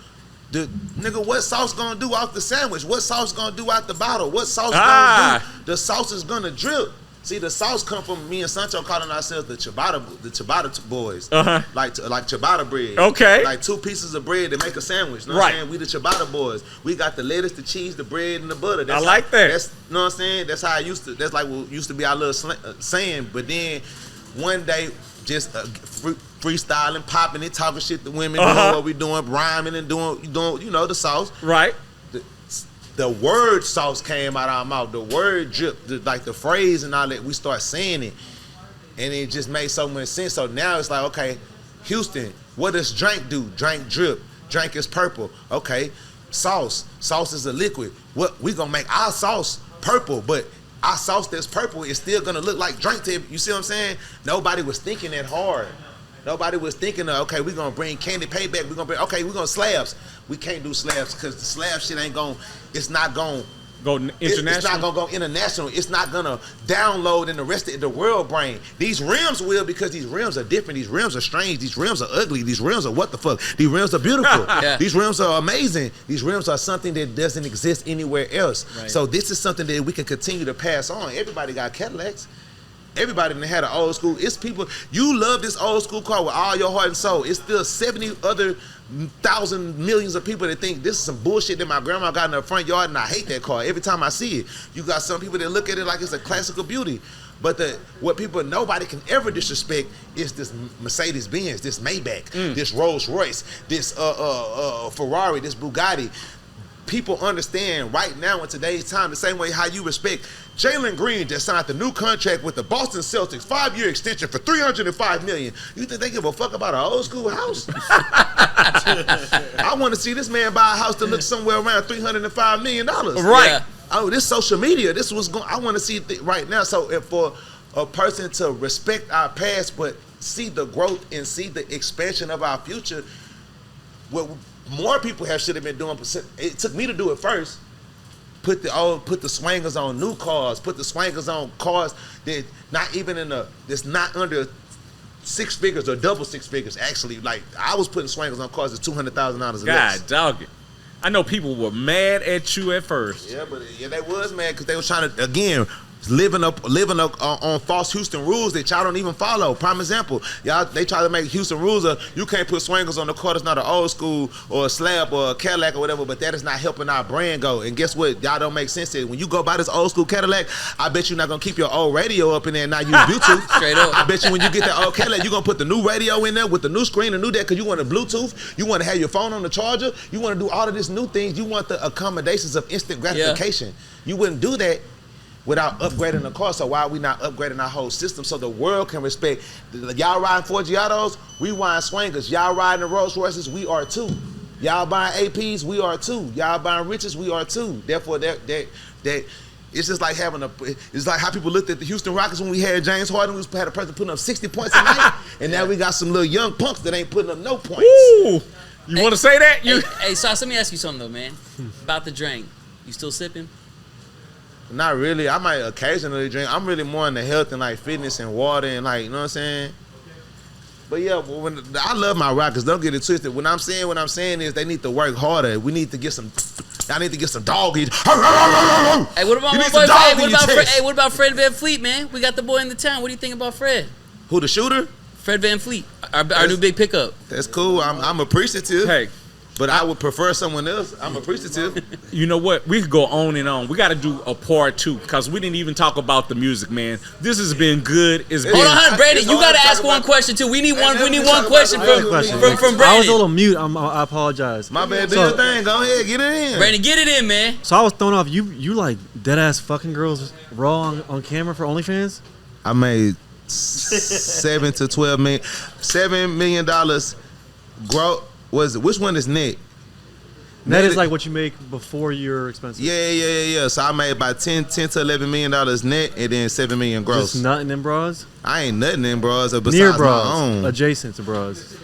The nigga, what sauce gonna do out the sandwich? What sauce gonna do out the bottle? What sauce gonna do? The sauce is gonna drip. See, the sauce come from me and Sancho calling ourselves the ciabatta boys. Like ciabatta bread. Okay. Like 2 pieces of bread to make a sandwich. You know what I'm saying? We the ciabatta boys. We got the lettuce, the cheese, the bread, and the butter. That's I like that. That's, you know what I'm saying? That's how I used to. That's like what used to be our little saying. But then one day, just freestyling, popping it, talking shit to women, doing what we doing, rhyming and doing, you know, the sauce. Right. The word sauce came out of our mouth. The word drip, like the phrase and all that, we start saying it. And it just made so much sense. So now it's like, okay, Houston, what does drink do? Drink drip. Drink is purple. Okay, sauce. Sauce is a liquid. What we gonna make our sauce purple, but our sauce that's purple is still gonna look like drink to you. See what I'm saying? Nobody was thinking that hard. Nobody was thinking of, okay, we're gonna bring candy payback. We're gonna slabs. We can't do slabs because the slab shit ain't gonna. It's not gonna go international. It's not gonna go international. It's not gonna download in the rest of the world brain. These rims will, because these rims are different. These rims are strange. These rims are ugly. These rims are what the fuck. These rims are beautiful. Yeah. These rims are amazing. These rims are something that doesn't exist anywhere else. Right. So this is something that we can continue to pass on. Everybody got Cadillacs. Everybody that had an old school. It's people, you love this old school car with all your heart and soul. It's still 70 other thousand millions of people that think this is some bullshit that my grandma got in her front yard, and I hate that car every time I see it. You got some people that look at it like it's a classical beauty. But what people, nobody can ever disrespect is this Mercedes Benz, this Maybach, this Rolls Royce, this Ferrari, this Bugatti. People understand right now in today's time the same way how you respect Jalen Green that signed the new contract with the Boston Celtics, 5-year extension for $305 million. You think they give a fuck about an old school house? I want to see this man buy a house that looks somewhere around $305 million. Right. Yeah. Oh, this social media, this was going. I want to see it right now. So if for a person to respect our past but see the growth and see the expansion of our future, what more people should have been doing. It took me to do it first. Put the swangers on new cars. Put the swangers on cars that that's not under 6 figures or double 6 figures. Actually, like I was putting swangers on cars that's $200,000. God dog it. I know people were mad at you at first. Yeah, but they was mad because they was trying to again. Living up on false Houston rules that y'all don't even follow. Prime example, y'all they try to make Houston rules you can't put swangers on the car that's not an old school or a slab or a Cadillac or whatever, but that is not helping our brand go. And guess what? Y'all don't make sense. When you go buy this old school Cadillac, I bet you're not gonna keep your old radio up in there and not use Bluetooth. Straight up. I bet you when you get that old Cadillac, you're gonna put the new radio in there with the new screen, the new deck, because you want a Bluetooth, you want to have your phone on the charger, you want to do all of these new things, you want the accommodations of instant gratification. Yeah. You wouldn't do that without upgrading the car. So why are we not upgrading our whole system so the world can respect? Y'all riding Ford Giottos, we riding swangers. Y'all riding the Rolls Royces, we are too. Y'all buying APs, we are too. Y'all buying riches, we are too. Therefore, that it's just like it's like how people looked at the Houston Rockets when we had James Harden. We had a person putting up 60 points a night, and now we got some little young punks that ain't putting up no points. Ooh, you want to say that? Hey, Sauce, let me ask you something though, man. About the drink, you still sipping? Not really. I might occasionally drink. I'm really more into health and like fitness and water and like, you know what I'm saying? But yeah, I love my Rockets. Don't get it twisted. What I'm saying is they need to work harder. We need to get some. I need to get some dog eat. Hey, what about my boy? What about Fred Van Fleet, man? We got the boy in the town. What do you think about Fred? Who, the shooter? Fred Van Fleet, our new big pickup. That's cool. I'm appreciative. Hey. But I would prefer someone else. I'm appreciative. You know what? We could go on and on. We got to do a part 2 because we didn't even talk about the music, man. This has been good. Hold on, Brandon. You got to ask one question too. We need one question from Brandon. I was a little mute. I apologize. My bad. Do your thing. Go ahead. Get it in. Brandon, get it in, man. So I was thrown off. You like dead ass fucking girls raw on camera for OnlyFans? I made $7 to $12 million. $7 million. Which one is net? Net is like what you make before your expenses. Yeah. So I made about $10 to $11 million net, and then $7 million gross. Just nothing in bras? I ain't nothing in bras besides near bras, my own. adjacent to bras.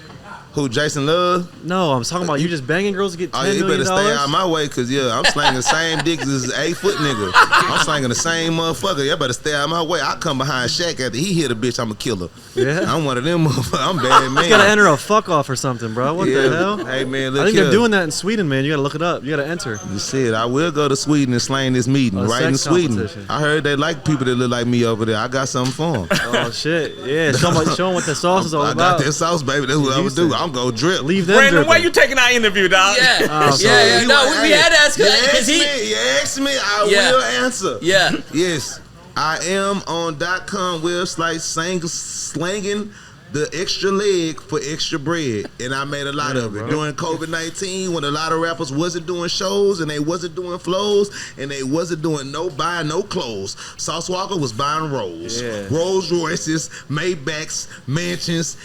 Who, Jason Love? No, I'm talking about you just banging girls to get $10 million. You better stay out of my way, because, I'm slanging the same dick as this 8-foot nigga. I'm slanging the same motherfucker. Y'all better stay out of my way. I come behind Shaq after he hit a bitch, I'm a killer. Yeah? I'm one of them motherfuckers. I'm bad, man. You gotta enter a fuck off or something, bro. What the hell? Hey, man, look I think here. they're doing that in Sweden, man. You gotta look it up. You gotta enter. You said I will go to Sweden and slang this meeting right in Sweden. I heard they like people that look like me over there. I got something for them. Oh, shit. Yeah, show them what the sauce is all about. I got that sauce, baby. That's what I'm gonna do. I'm gonna drip. Leave them Brandon, dripping. why you taking our interview, dog? Yeah. Yeah. No, we had to ask him because You ask me, I will answer. Yeah. Yes, I am on .com website slanging the extra leg for extra bread, and I made a lot of it. Bro. During COVID-19, when a lot of rappers wasn't doing shows and they wasn't doing flows and they wasn't doing no clothes, Sauce Walka was buying Rolls, Rolls Royces, Maybachs, mansions,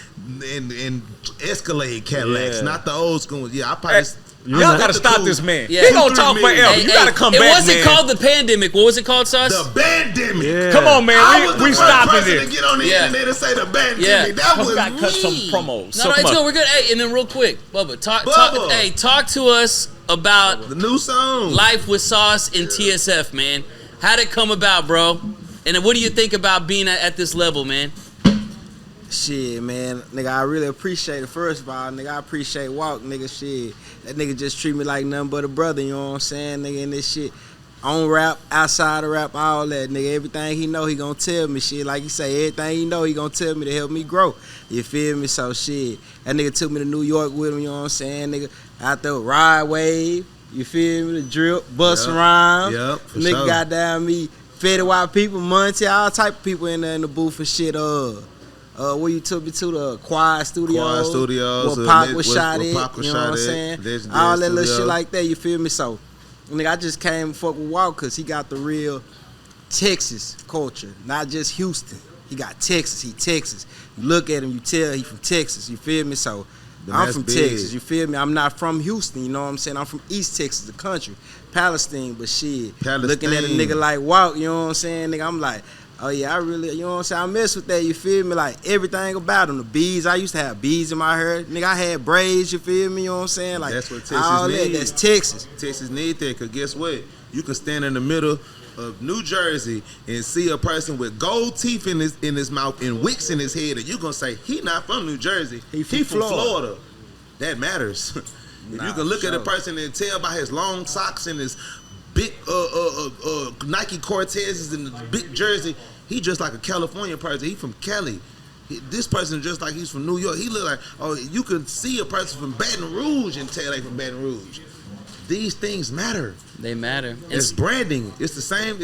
and Escalade Cadillacs, not the old school. Yeah, I probably. You're Y'all not- gotta stop this man. Yeah. He gonna talk 2-3 forever. million. You gotta come it back, wasn't man. called the pandemic. What was it called, Sauce? The pandemic. Yeah. Come on, I man. was the We first stopping person this. to get on the Yeah. internet and say the pandemic. Yeah. That was We gotta cut some me. promos. No, it's good. We're good. Hey, and then real quick, Bubba, talk to us about The new song. Life with Sauce and TSF, man. How'd it come about, bro? And then what do you think about being at this level, man? Shit, man. Nigga, I really appreciate it. First of all, nigga, I appreciate Walk, nigga. Shit. That nigga just treat me like nothing but a brother, you know what I'm saying? Nigga, and this shit. On rap, outside of rap, all that, nigga. Everything he know, he gonna tell me shit. Like he say, everything he know, he gonna tell me to help me grow. You feel me? So shit. That nigga took me to New York with him, you know what I'm saying? Nigga, out there, ride wave. You feel me? The drip, bust rhymes. Yep, for Nigga sure. goddamn me. Fetty White people, Monty, all type of people in there in the booth and shit. Where you took me to the Quiet Studios. Quiet Studios. Where Pac was where shot at. Pac was You know what shot I'm at. saying? Legendary All that little Studios. shit like that, you feel me? So, nigga, I just came and fuck with Walk because he got the real Texas culture, not just Houston. He got Texas. He Texas. You look at him, you tell he from Texas. You feel me? So, I'm that's from big. Texas. You feel me? I'm not from Houston. You know what I'm saying? I'm from East Texas, the country, Palestine. But shit, looking at a nigga like Walk, you know what I'm saying? Nigga, I'm like, oh yeah, I really, you know what I'm saying? I mess with that. You feel me? Like everything about him. The beads. I used to have beads in my hair. Nigga, I had braids. You feel me? You know what I'm saying? Like That's what Texas all that. needs. That's Texas. Texas need that, because guess what? You can stand in the middle of New Jersey and see a person with gold teeth in his mouth and wicks in his head, and you gonna say he not from New Jersey. He He from from Florida. That matters. If Nah, you can look at a sure. person and tell by his long socks and his big Nike Cortezes and the big jersey, he just like a California person. He from Cali. This person just like he's from New York. He look like, oh, you can see a person from Baton Rouge and tell they from Baton Rouge. These things matter. They matter. It's branding. It's the same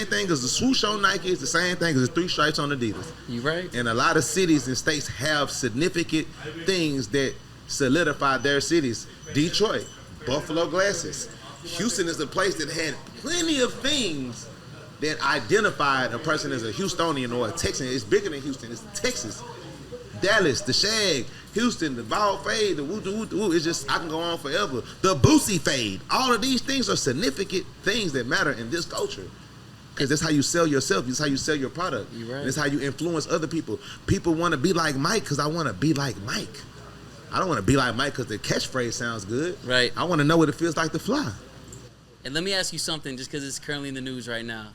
thing as the swoosh on Nike. It's the same thing as the 3 stripes on Adidas. You right? And a lot of cities and states have significant things that solidify their cities. Detroit, Buffalo Glasses. Houston is a place that had plenty of things that identified a person as a Houstonian or a Texan. It's bigger than Houston. It's Texas. Dallas, the Shag, Houston, the Ball Fade, the woo. It's just, I can go on forever. The Boosie Fade. All of these things are significant things that matter in this culture. Because that's how you sell yourself. That's how you sell your product. You're right. That's how you influence other people. People want to be like Mike because I want to be like Mike. I don't want to be like Mike because the catchphrase sounds good. Right. I want to know what it feels like to fly. And let me ask you something, just because it's currently in the news right now.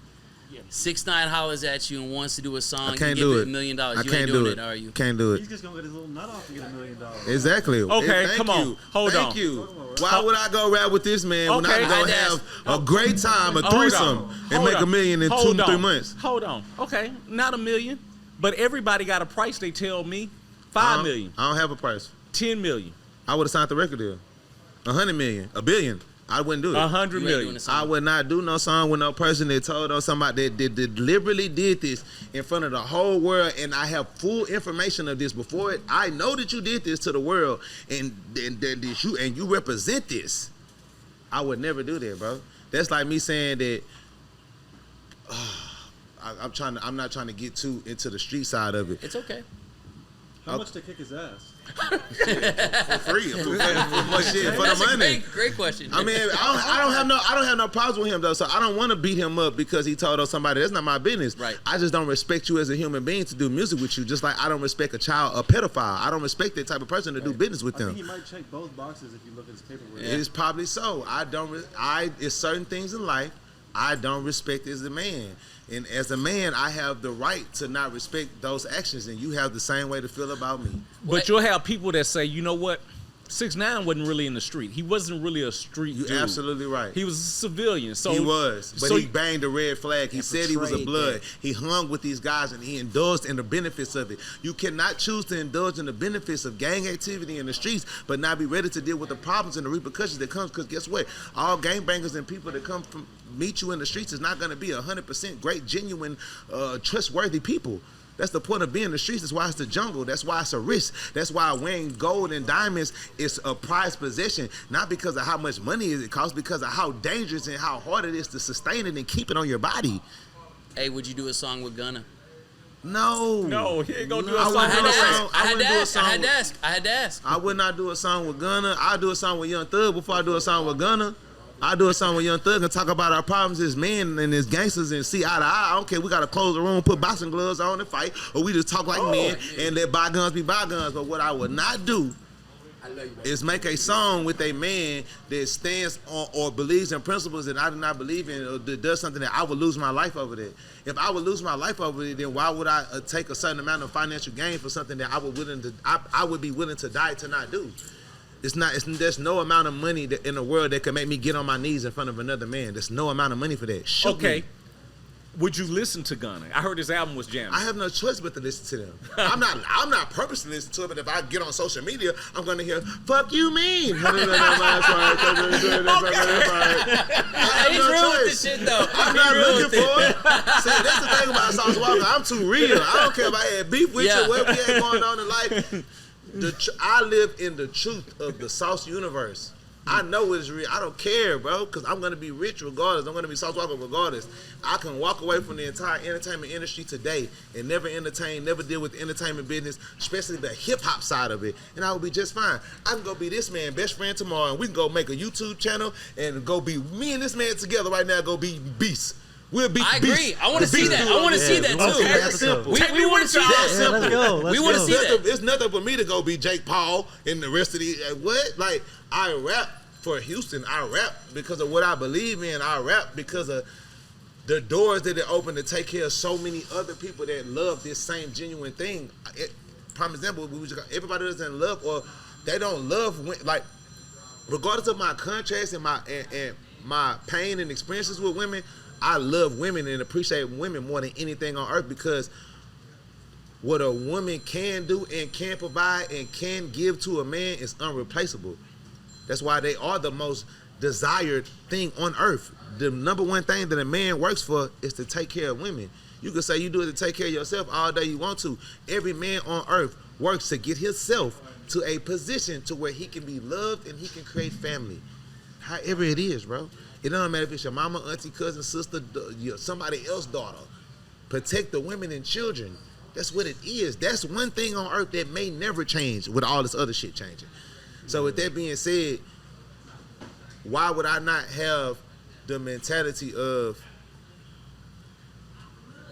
6ix9ine hollers at you and wants to do a song. I can't you do give it. $1 million. I You can't ain't do doing it. it, are you? Can't do it. He's just gonna get his little nut off and get $1 million. Exactly. Okay, Thank come on. you. Hold Thank on. you. Why would I go rap with this man when Okay. I go I'd have ask- a great time, a Hold threesome, on. and Hold make on. $1 million in Hold 2 to 3 on. months? Hold on. Okay, not $1 million, but everybody got a price. They tell me $5 million, I don't have a price. $10 million, I would have signed the record deal. $100 million, $1 billion. I wouldn't do it. $100 You ain't doing million. a song. I would not do no song with no person that told on somebody that deliberately did this in front of the whole world, and I have full information of this before it. I know that you did this to the world, and you represent this. I would never do that, bro. That's like me saying that. I'm not trying to get too into the street side of it. It's okay. How much to kick his ass? For free, for the That's a money. great question. I mean, I don't have no problems with him though. So I don't want to beat him up because he told on somebody. That's not my business. Right. I just don't respect you as a human being to do music with you. Just like I don't respect a pedophile. I don't respect that type of person to do business with I think them. he might check both boxes if you look at his paperwork. It is probably so. It's certain things in life I don't respect as a man. And as a man, I have the right to not respect those actions, and you have the same way to feel about me. But you'll have people that say, you know what? 6ix9ine wasn't really in the street. He wasn't really a street You're dude. absolutely right. He was a civilian. So He was, but so he banged a red flag. He said he was a portrayed blood. that. He hung with these guys, and he indulged in the benefits of it. You cannot choose to indulge in the benefits of gang activity in the streets, but not be ready to deal with the problems and the repercussions that comes. Because guess what? All gangbangers and people that come from meet you in the streets is not going to be 100% great, genuine, trustworthy people. That's the point of being in the streets. That's why it's the jungle. That's why it's a risk. That's why wearing gold and diamonds is a prized possession. Not because of how much money it costs, because of how dangerous and how hard it is to sustain it and keep it on your body. Hey, would you do a song with Gunna? No, he ain't gonna do a I song wouldn't with do a Gunna. song. I wouldn't do a song. I had to ask. I would not do a song with Gunna. I do a song with Young Thug before I do a song with Gunna. I do a song with Young Thug and talk about our problems as men and as gangsters and see eye to eye. I don't care. We gotta close the room, put boxing gloves on and fight, or we just talk like men and let bygones be bygones. But what I would not do is make a song with a man that stands on or believes in principles that I do not believe in, or that does something that I would lose my life over that. If I would lose my life over it, then why would I take a certain amount of financial gain for something that I would be willing to die to not do? There's no amount of money in the world that can make me get on my knees in front of another man. There's no amount of money for that. Shoot me. Would you listen to Gunna? I heard his album was jamming. I have no choice but to listen to them. I'm not purposely listening to it, but if I get on social media, I'm gonna hear "fuck you mean." He's real with the shit though. I'm not looking for it. See, that's the thing about Sauce Walka. I'm too real. I don't care if I had beef with you, what we had going on in life. I live in the truth of the Sauce universe. I know it's real. I don't care, bro, because I'm going to be rich regardless. I'm going to be Sauce Walka regardless. I can walk away from the entire entertainment industry today and never deal with the entertainment business, especially the hip-hop side of it, and I will be just fine. I can go be this man best friend tomorrow, and we can go make a YouTube channel and go be me and this man together right now, go be beasts. We'll be I beasts. agree. I want to see that. I want to see that too. That's simple. We want to see that. Let's go. We want to see that. It's nothing for me to go be Jake Paul and the rest of the what? Like, I rap for Houston. I rap because of what I believe in. I rap because of the doors that it opened to take care of so many other people that love this same genuine thing. Prime example, everybody doesn't love, or they don't love, like, regardless of my contrast and my pain and experiences with women, I love women and appreciate women more than anything on earth, because what a woman can do and can provide and can give to a man is unreplaceable. That's why they are the most desired thing on earth. The number one thing that a man works for is to take care of women. You can say you do it to take care of yourself all day you want to. Every man on earth works to get himself to a position to where he can be loved and he can create family. However it is, bro. It doesn't matter if it's your mama, auntie, cousin, sister, somebody else's daughter. Protect the women and children. That's what it is. That's one thing on earth that may never change with all this other shit changing. So with that being said, why would I not have the mentality of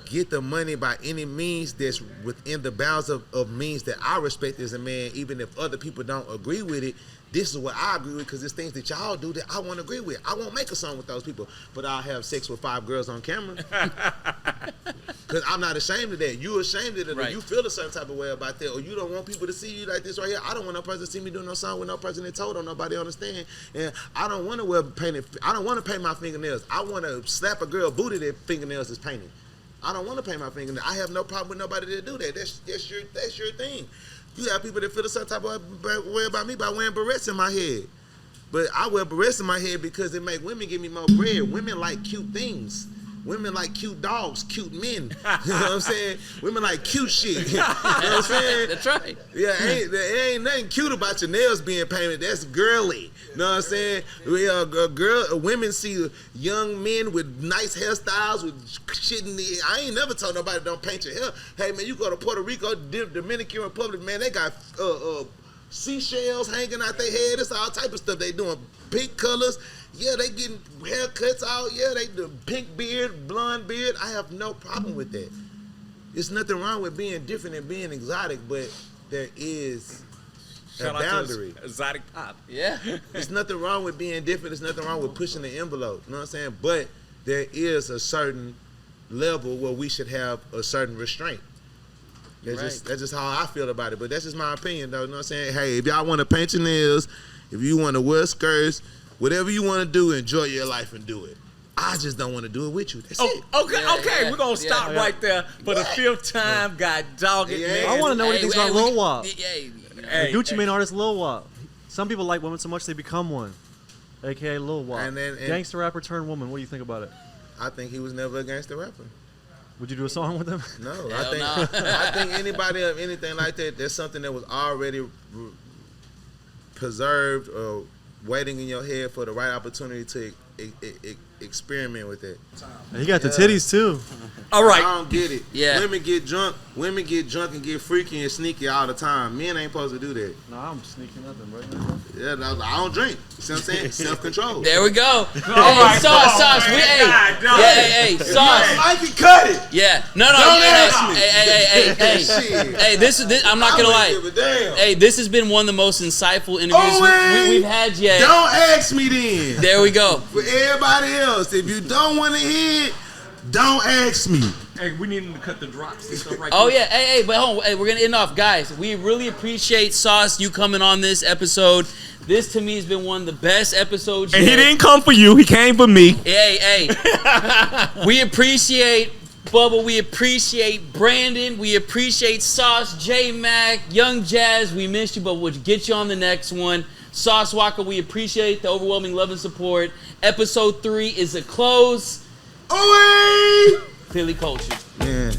get the money by any means that's within the bounds of means that I respect as a man, even if other people don't agree with it? This is what I agree with, because it's things that y'all do that I won't agree with. I won't make a song with those people, but I'll have sex with 5 girls on camera. Because I'm not ashamed of that. You ashamed of it, right. Or you feel a certain type of way about that, or you don't want people to see you like this right here. I don't want no person to see me doing no song with no person that told on nobody understand. And I don't want to I don't want to paint my fingernails. I want to slap a girl booty that fingernails is painted. I don't want to paint my fingernails. I have no problem with nobody that do that. That's your thing. You have people that feel a certain type of way about me by wearing barrettes in my head. But I wear barrettes in my head because it make women give me more bread. Women like cute things. Women like cute dogs, cute men. You know what I'm saying? Women like cute shit. You know what I'm saying? That's right. Yeah, there ain't nothing cute about your nails being painted. That's girly. You know what I'm saying? Women see young men with nice hairstyles, with shit in the. I ain't never told nobody don't paint your hair. Hey man, you go to Puerto Rico, Dominican Republic, man, they got seashells hanging out their head. It's all type of stuff they doing. Pink colors. Yeah, they getting haircuts out. Yeah, they do pink beard, blonde beard. I have no problem with that. There's nothing wrong with being different and being exotic, but there is a boundary. Exotic pop. Yeah. There's nothing wrong with being different. There's nothing wrong with pushing the envelope. You know what I'm saying? But there is a certain level where we should have a certain restraint. That's just how I feel about it. But that's just my opinion, though. You know what I'm saying? Hey, if y'all want to paint your nails, if you want to wear skirts, whatever you want to do, enjoy your life and do it. I just don't want to do it with you. That's it. Okay. We're going to stop right there for the 5th time. God dog it, man. I want to know what he thinks about Lil Wop. Hey, Gucci Mane artist Lil Wop. Some people like women so much they become one, a.k.a. Lil Wop. And gangster rapper turned woman. What do you think about it? I think he was never a gangster rapper. Would you do a song with him? No. I think anybody of anything like that, there's something that was already preserved or waiting in your head for the right opportunity to experiment with it. And he got the titties too. All right. I don't get it. Yeah. Women get drunk and get freaky and sneaky all the time. Men ain't supposed to do that. No, I'm sneaking nothing, bro. Yeah, I don't drink. See what I'm saying? Self-control. There we go. Hey, right, Sauce. Hey, Sauce. I can cut it. Yeah. No. Don't ask me. Hey, this I'm not gonna lie. Give a damn. Hey, this has been one of the most insightful interviews we've had yet. Don't ask me then. There we go. For everybody else, if you don't want to hear it, don't ask me. Hey, we need him to cut the drops and stuff right Oh there. yeah, hey, but hold on, hey, we're gonna end off, guys. We really appreciate Sauce you coming on this episode. This to me has been one of the best episodes. And yet. he didn't come for you; he came for me. Hey, we appreciate Bubba. We appreciate Brandon. We appreciate Sauce, J Mac, Young Jazz. We missed you, but we'll get you on the next one. Sauce Walka, we appreciate the overwhelming love and support. Episode 3 is a close. Away! Clearly cultured. Yeah.